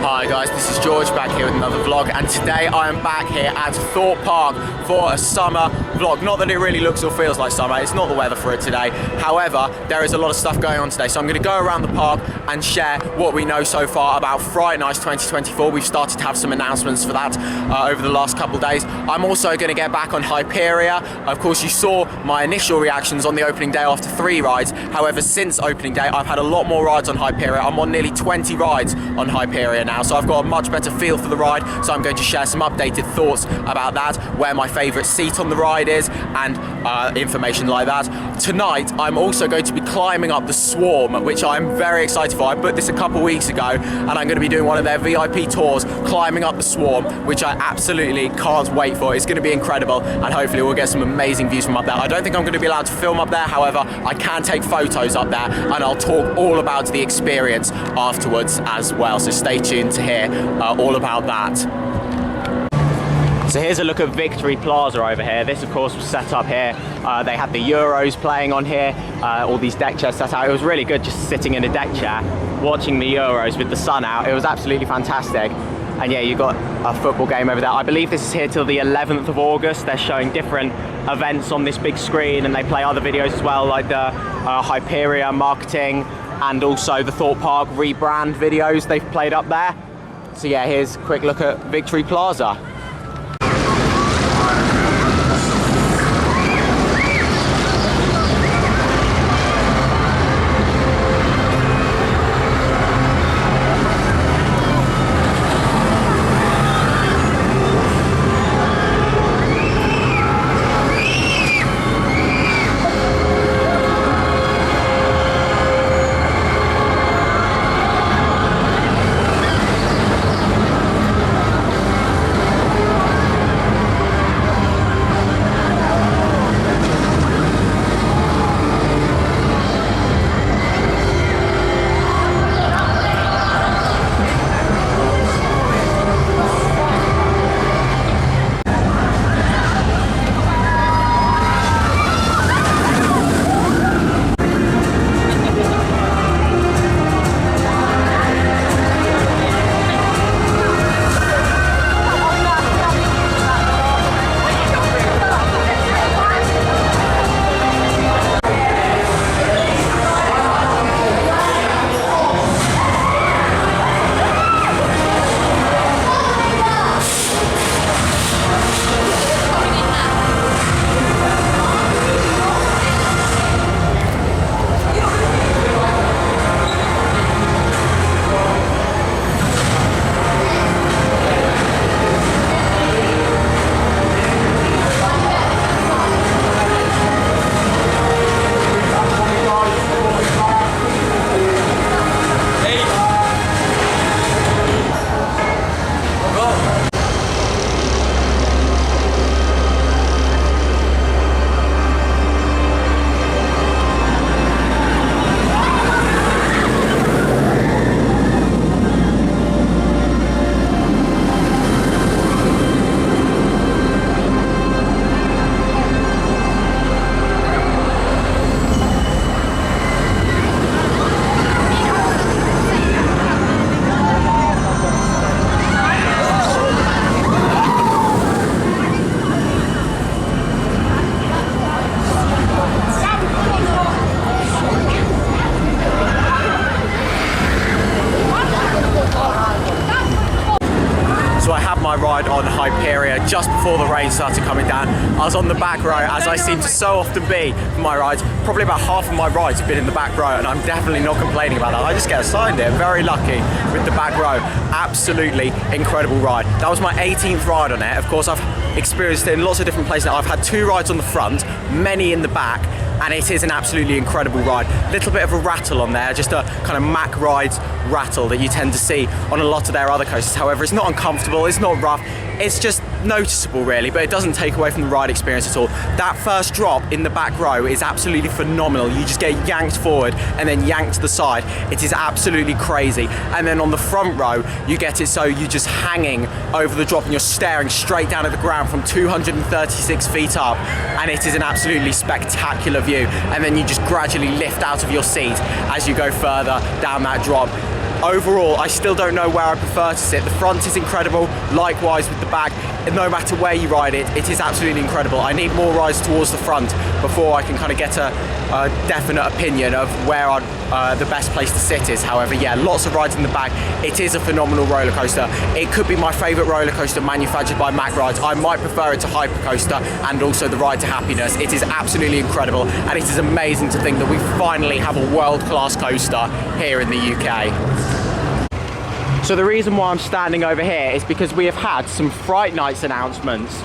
Hi guys, this is George back here with another vlog, and today I am back here at Thorpe Park for a summer vlog. Not that it really looks or feels like summer, it's not the weather for it today. However, there is a lot of stuff going on today, so I'm going to go around the park and share what we know so far about Fright Nights 2024. We've started to have some announcements for that over the last couple of days. I'm also going to get back on Hyperia. Of course, you saw my initial reactions on the opening day after 3 rides. However, since opening day, I've had a lot more rides on Hyperia. I'm on nearly 20 rides on Hyperia now, so I've got a much better feel for the ride. So I'm going to share some updated thoughts about that, where my favourite seat on the ride is, and information like that. Tonight, I'm also going to be climbing up the Swarm, which I'm very excited for. I booked this a couple of weeks ago, and I'm going to be doing one of their VIP tours, climbing up the Swarm, which I absolutely can't wait for. It's going to be incredible, and hopefully we'll get some amazing views from up there. I don't think I'm going to be allowed to film up there, however, I can take photos up there, and I'll talk all about the experience afterwards as well. So stay tuned to hear all about that. So here's a look at Victory Plaza over here. This of course was set up here. They had the Euros playing on here, all these deck chairs set out. It was really good just sitting in a deck chair, watching the Euros with the sun out. It was absolutely fantastic. And yeah, you've got a football game over there. I believe this is here till the 11th of August. They're showing different events on this big screen, and they play other videos as well, like the Hyperia marketing and also the Thorpe Park rebrand videos they've played up there. So yeah, here's a quick look at Victory Plaza. Ride on Hyperia just before the rain started coming down. I was on the back row, as I seem to so often be for my rides. Probably about half of my rides have been in the back row, and I'm definitely not complaining about that. I just get assigned it. Very lucky with the back row. Absolutely incredible ride. That was my 18th ride on it. Of course, I've experienced it in lots of different places. I've had 2 rides on the front, many in the back, and it is an absolutely incredible ride. Little bit of a rattle on there, just a kind of Mack Rides rattle that you tend to see on a lot of their other coasters. However, it's not uncomfortable, it's not rough, it's just noticeable really, but it doesn't take away from the ride experience at all. That first drop in the back row is absolutely phenomenal. You just get yanked forward and then yanked to the side. It is absolutely crazy. And then on the front row, you get it so you're just hanging over the drop and you're staring straight down at the ground from 236 feet up, and it is an absolutely spectacular view. And then you just gradually lift out of your seat as you go further down that drop. overall, I still don't know where I prefer to sit. The front is incredible, likewise with the back. No matter where you ride it, it is absolutely incredible. I need more rides towards the front before I can kind of get a definite opinion of where the best place to sit is. However, yeah, lots of rides in the back. It is a phenomenal roller coaster. It could be my favourite roller coaster manufactured by Mack Rides. I might prefer it to Hypercoaster and also the Ride to Happiness. It is absolutely incredible, and it is amazing to think that we finally have a world-class coaster here in the UK. So the reason why I'm standing over here is because we have had some Fright Nights announcements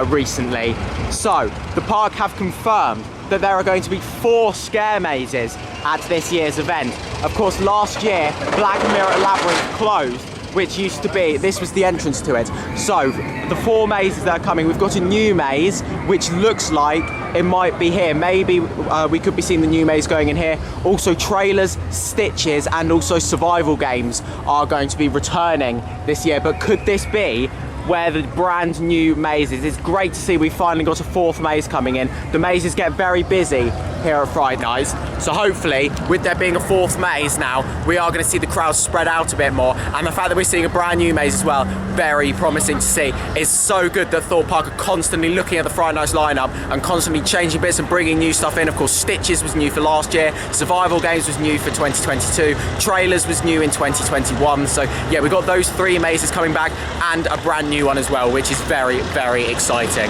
recently. So the park have confirmed that there are going to be 4 scare mazes at this year's event. Of course, last year Black Mirror Labyrinth closed, which used to be, this was the entrance to it. So the 4 mazes that are coming, we've got a new maze which looks like it might be here. Maybe we could be seeing the new maze going in here. Also trailers, Stitches and also survival games are going to be returning this year. But could this be where the brand new maze is? It's great to see we finally got a 4th maze coming in. The mazes get very busy here at Fright Nights, so hopefully with there being a 4th maze now, we are going to see the crowd spread out a bit more, and the fact that we're seeing a brand new maze as well, very promising to see. It's so good that Thorpe Park are constantly looking at the Fright Nights lineup and constantly changing bits and bringing new stuff in. Of course, Stitches was new for last year, Survival Games was new for 2022, Trailers was new in 2021, so yeah, we've got those 3 mazes coming back and a brand new one as well, which is very, very exciting.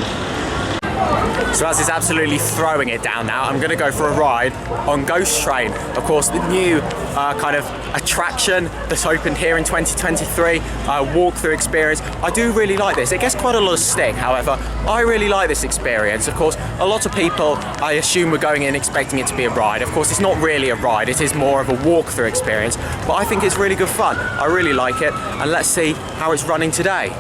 So as is absolutely throwing it down now, I'm going to go for a ride on Ghost Train. Of course, the new kind of attraction that's opened here in 2023, walkthrough experience. I do really like this. It gets quite a lot of stick, however, I really like this experience. Of course, a lot of people, I assume, were going in expecting it to be a ride. Of course, it's not really a ride, it is more of a walkthrough experience, but I think it's really good fun. I really like it, and let's see how it's running today.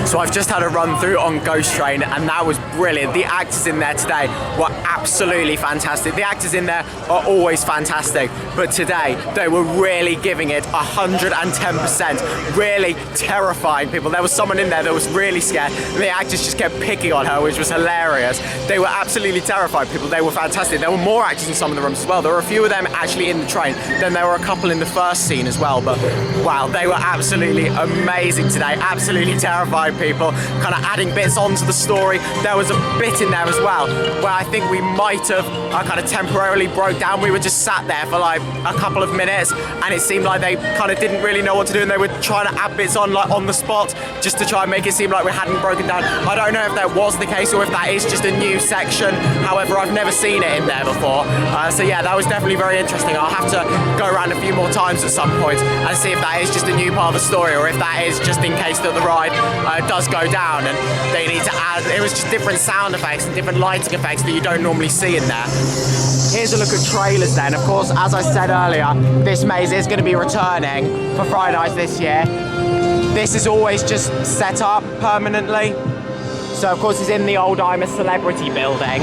So I've just had a run through on Ghost Train and that was brilliant. The actors in there today were absolutely fantastic. The actors in there are always fantastic, but today they were really giving it 110%, really terrifying people. There was someone in there that was really scared and the actors just kept picking on her, which was hilarious. They were absolutely terrifying people. They were fantastic. There were more actors in some of the rooms as well. There were a few of them actually in the train. Then there were a couple in the first scene as well, but wow, they were absolutely amazing today. Absolutely terrifying people, kind of adding bits onto the story. There was a bit in there as well where I think we might have kind of temporarily broke down. We were just sat there for like a couple of minutes and it seemed like they kind of didn't really know what to do and they were trying to add bits on like on the spot just to try and make it seem like we hadn't broken down. I don't know if that was the case or if that is just a new section. However, I've never seen it in there before. So yeah, that was definitely very interesting. I'll have to go around a few more times at some point and see if that is just a new part of the story or if that is just in case that the ride does go down and they need to add, it was just different sound effects and different lighting effects that you don't normally see in there. Here's a look at trailers then. Of course, as I said earlier, this maze is going to be returning for Fright Nights this year. This is always just set up permanently. So of course it's in the old I'm a Celebrity building.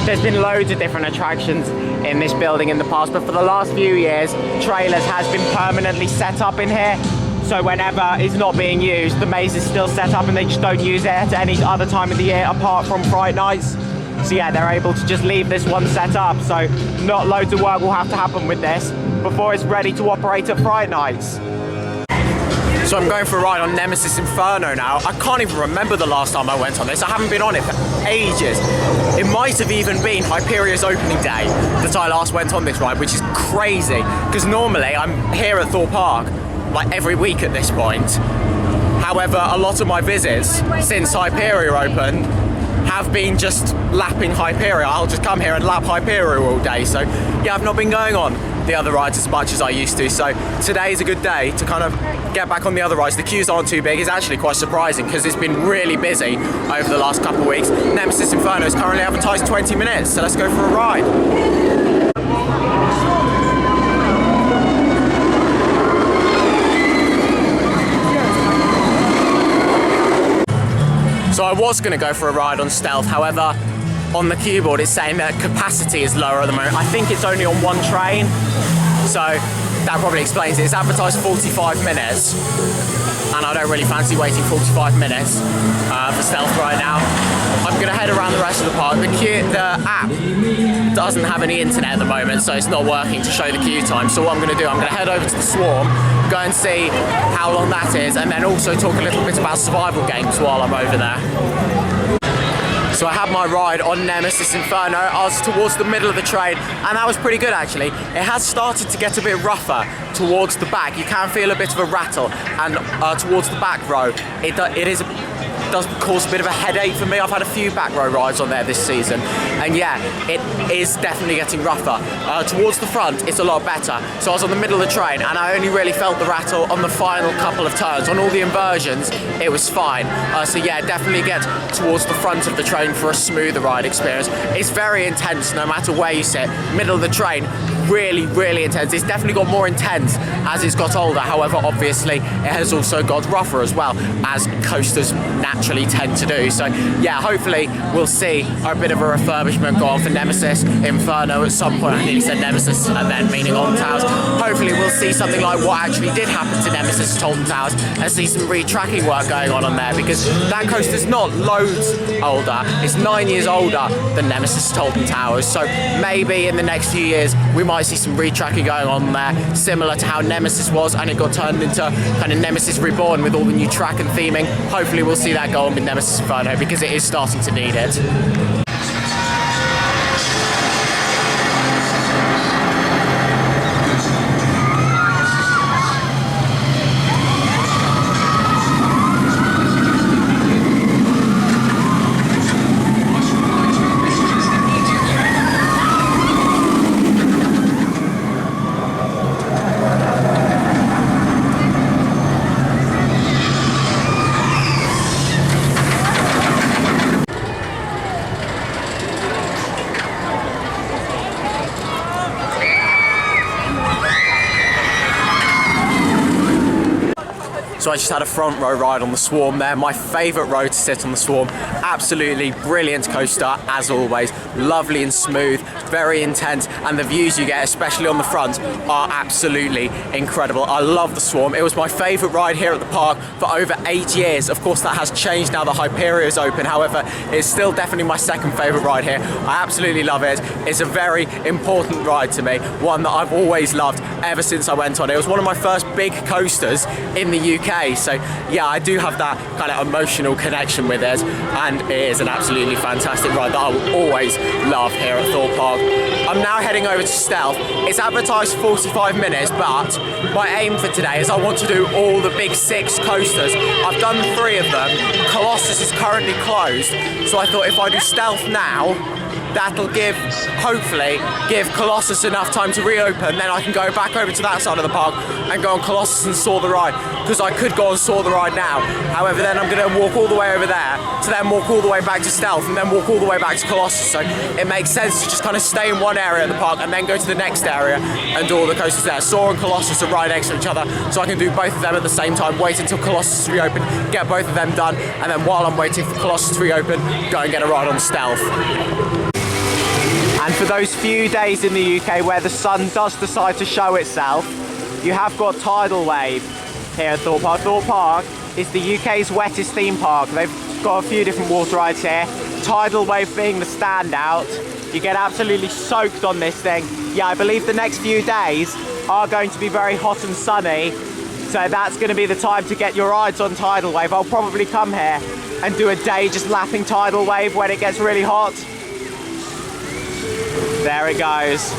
There's been loads of different attractions in this building in the past, but for the last few years, Trailers has been permanently set up in here. So whenever it's not being used, the maze is still set up and they just don't use it at any other time of the year apart from Fright Nights. So yeah, they're able to just leave this one set up. So not loads of work will have to happen with this before it's ready to operate at Fright Nights. So I'm going for a ride on Nemesis Inferno now. I can't even remember the last time I went on this. I haven't been on it for ages. It might have even been Hyperia's opening day that I last went on this ride, which is crazy because normally I'm here at Thorpe Park like every week at this point. However, a lot of my visits since Hyperia opened have been just lapping Hyperia. I'll just come here and lap Hyperia all day. So yeah, I've not been going on the other rides as much as I used to. So today is a good day to kind of get back on the other rides. The queues aren't too big. It's actually quite surprising because it's been really busy over the last couple of weeks. Nemesis Inferno is currently advertised 20 minutes. So let's go for a ride. So I was going to go for a ride on Stealth, however, on the cue board it's saying that capacity is lower at the moment. I think it's only on one train, so that probably explains it. It's advertised 45 minutes, and I don't really fancy waiting 45 minutes for Stealth right now. I'm going to head around the rest of the park. The app doesn't have any internet at the moment, so it's not working to show the queue time. So what I'm going to do, I'm going to head over to the Swarm, go and see how long that is, and then also talk a little bit about survival games while I'm over there. So I had my ride on Nemesis Inferno. I was towards the middle of the train, and that was pretty good actually. It has started to get a bit rougher towards the back. You can feel a bit of a rattle, and towards the back row, it does cause a bit of a headache for me. I've had a few back row rides on there this season, and yeah, it is definitely getting rougher. Towards the front, it's a lot better. So I was on the middle of the train, and I only really felt the rattle on the final couple of turns. On all the inversions, it was fine. So yeah, definitely get towards the front of the train for a smoother ride experience. It's very intense no matter where you sit. Middle of the train, really, really intense. It's definitely got more intense as it's got older. However, obviously, it has also got rougher as well, as coasters naturally tend to do. So yeah, hopefully we'll see a bit of a refurbishment go on for Nemesis Inferno at some point. I nearly said Nemesis and then meaning on Towers. Hopefully we'll see something like what actually did happen to Nemesis Tolton Towers and see some retracking work going on there, because that coaster's not loads older. It's 9 years older than Nemesis Tolton Towers. So maybe in the next few years we might see some retracking going on there, similar to how Nemesis was, and it got turned into kind of Nemesis Reborn with all the new track and theming. Hopefully we'll see that go on with Nemesis Inferno, because it is starting to need it. So I just had a front row ride on the Swarm there. My favourite row to sit on the Swarm. Absolutely brilliant coaster as always. Lovely and smooth, very intense, and the views you get, especially on the front, are absolutely incredible. I love the Swarm. It was my favourite ride here at the park for over 8 years. Of course that has changed now that Hyperia is open. However, it's still definitely my second favourite ride here. I absolutely love it. It's a very important ride to me, one that I've always loved ever since I went on. It was one of my first big coasters in the UK. So yeah, I do have that kind of emotional connection with it, and it is an absolutely fantastic ride that I will always love here at Thorpe Park. I'm now heading over to Stealth. It's advertised 45 minutes, but my aim for today is I want to do all the big 6 coasters. I've done 3 of them. Colossus is currently closed, so I thought if I do Stealth now, that'll hopefully give Colossus enough time to reopen. Then I can go back over to that side of the park and go on Colossus and Soar the Ride, because I could go on Soar the Ride now. However, then I'm going to walk all the way over there to then walk all the way back to Stealth and then walk all the way back to Colossus. So it makes sense to just kind of stay in one area of the park and then go to the next area and do all the coasters there. Soar and Colossus are right next to each other, so I can do both of them at the same time, wait until Colossus is reopened, get both of them done, and then while I'm waiting for Colossus to reopen, go and get a ride on Stealth. And for those few days in the UK where the sun does decide to show itself, you have got Tidal Wave here at Thorpe Park. Thorpe Park is the UK's wettest theme park. They've got a few different water rides here, Tidal Wave being the standout. You get absolutely soaked on this thing. Yeah, I believe the next few days are going to be very hot and sunny, so that's going to be the time to get your rides on Tidal Wave. I'll probably come here and do a day just lapping Tidal Wave when it gets really hot. There it goes.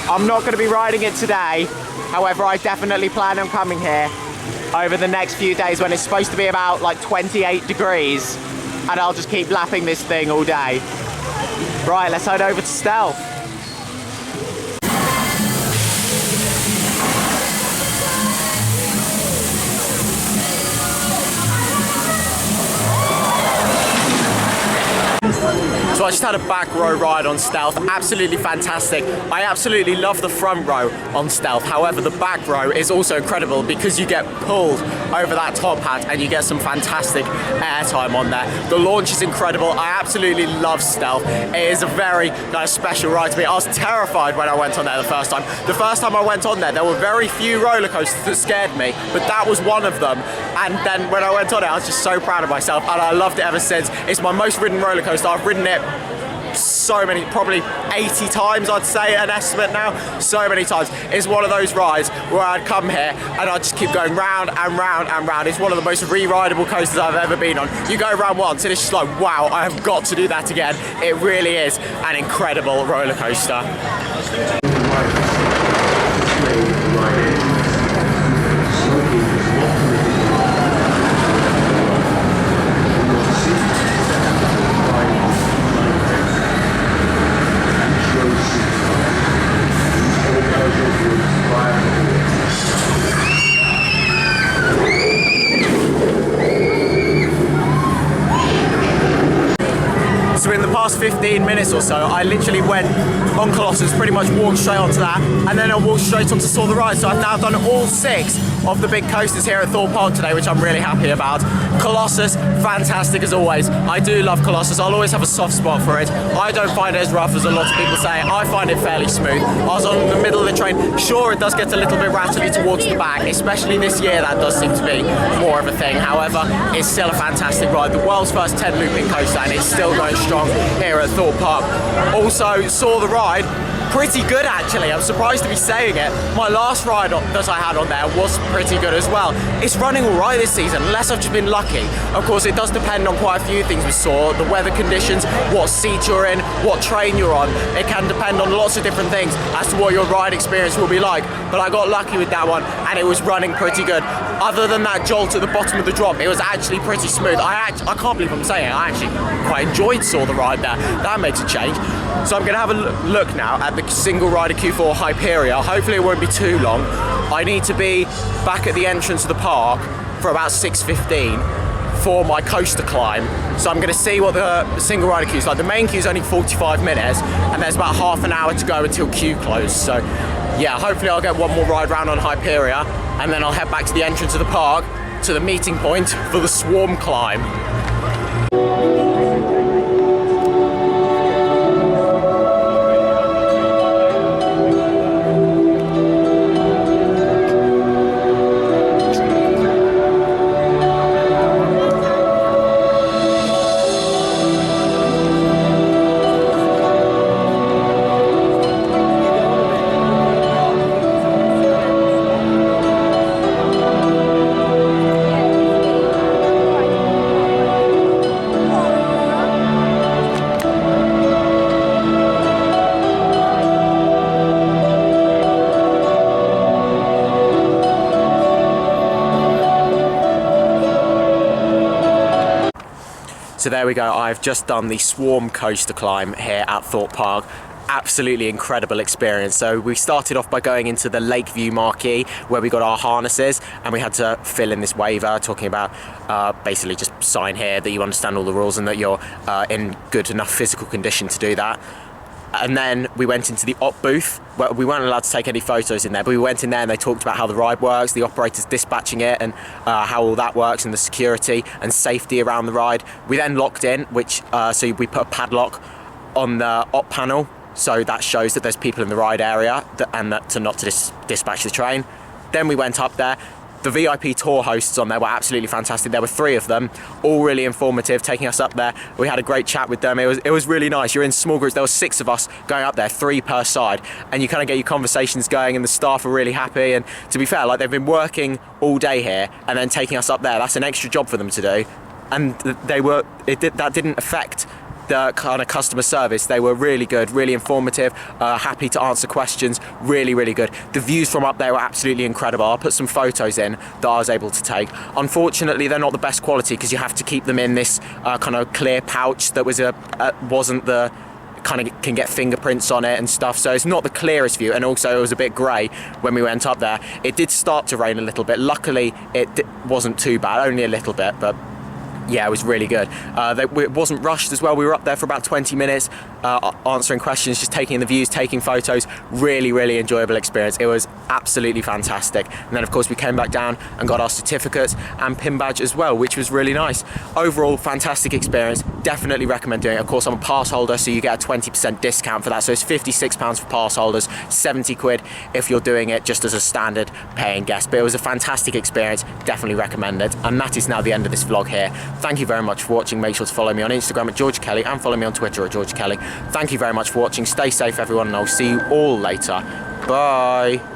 I'm not going to be riding it today, however I definitely plan on coming here over the next few days when it's supposed to be about like 28 degrees, and I'll just keep lapping this thing all day. Right, let's head over to Stealth. So So I just had a back row ride on Stealth, absolutely fantastic. I absolutely love the front row on Stealth. However, the back row is also incredible because you get pulled over that top hat and you get some fantastic airtime on there. The launch is incredible. I absolutely love Stealth. It is a very kind of special ride to me. I was terrified when I went on there the first time. The first time I went on there were very few roller coasters that scared me, but that was one of them. And then when I went on it, I was just so proud of myself, and I loved it ever since. It's my most ridden roller coaster. I've ridden it so many, probably 80 times I'd say, an estimate now. So many times. It's one of those rides where I'd come here and I'd just keep going round and round and round. It's one of the most re-rideable coasters I've ever been on. You go around once and it's just like, wow, I have got to do that again. It really is an incredible roller coaster. So in the past 15 minutes or so, I literally went on Colossus, pretty much walked straight onto that, and then I walked straight onto Saw the Ride. So I've now done all 6 of the big coasters here at Thorpe Park today, which I'm really happy about. Colossus, fantastic as always. I do love Colossus. I'll always have a soft spot for it. I don't find it as rough as a lot of people say. I find it fairly smooth. I was on the middle of the train. Sure, it does get a little bit rattly towards the back, especially this year. That does seem to be more of a thing. However, it's still a fantastic ride. The world's first 10 looping coaster, and it's still going strong here at Thorpe Park. Also saw the ride, pretty good actually. I'm surprised to be saying it. My last ride that I had on there was pretty good as well. It's running alright this season, unless I've just been lucky. Of course, it does depend on quite a few things we saw. The weather conditions, what seat you're in, what train you're on. It can depend on lots of different things as to what your ride experience will be like. But I got lucky with that one and it was running pretty good. Other than that jolt at the bottom of the drop, it was actually pretty smooth. I can't believe I'm saying it. I actually quite enjoyed Saw the Ride there. That makes a change. So I'm going to have a look now at the single rider Q4 Hyperia. Hopefully it won't be too long. I need to be back at the entrance of the park for about 6:15 for my coaster climb. So I'm going to see what the single rider queue is like. The main queue is only 45 minutes and there's about half an hour to go until queue close. So yeah, hopefully I'll get one more ride round on Hyperia and then I'll head back to the entrance of the park to the meeting point for the swarm climb. So there we go, I've just done the Swarm coaster climb here at Thorpe Park. Absolutely incredible experience. So we started off by going into the Lakeview marquee where we got our harnesses and we had to fill in this waiver talking about basically just sign here that you understand all the rules and that you're in good enough physical condition to do that. And then we went into the op booth. Well, we weren't allowed to take any photos in there, but we went in there and they talked about how the ride works, the operators dispatching it and how all that works and the security and safety around the ride. We then locked in, which so we put a padlock on the op panel, so that shows that there's people in the ride area and that not to dispatch the train. Then we went up there. The VIP tour hosts on there were absolutely fantastic. There were 3 of them, all really informative, taking us up there. We had a great chat with them. It was really nice. You're in small groups. There were 6 of us going up there, 3 per side, and you kind of get your conversations going, and the staff are really happy. And to be fair, like they've been working all day here, and then taking us up there. That's an extra job for them to do, and that didn't affect the kind of customer service. They were really good, really informative, happy to answer questions, really, really good. The views from up there were absolutely incredible. I'll put some photos in that I was able to take. Unfortunately, they're not the best quality because you have to keep them in this kind of clear pouch that wasn't the kind of can get fingerprints on it and stuff, so it's not the clearest view, and also it was a bit grey when we went up there. It did start to rain a little bit. Luckily, it wasn't too bad, only a little bit, but Yeah, it was really good. It wasn't rushed as well. We were up there for about 20 minutes, answering questions, just taking in the views, taking photos. Really, really enjoyable experience. It was absolutely fantastic. And then, of course, we came back down and got our certificates and pin badge as well, which was really nice. Overall, fantastic experience. Definitely recommend doing it. Of course, I'm a pass holder, so you get a 20% discount for that. So it's £56 for pass holders, 70 quid if you're doing it just as a standard paying guest. But it was a fantastic experience. Definitely recommend it. And that is now the end of this vlog here. Thank you very much for watching. Make sure to follow me on Instagram at George Kelly and follow me on Twitter at George Kelly. Thank you very much for watching. Stay safe, everyone, and I'll see you all later. Bye.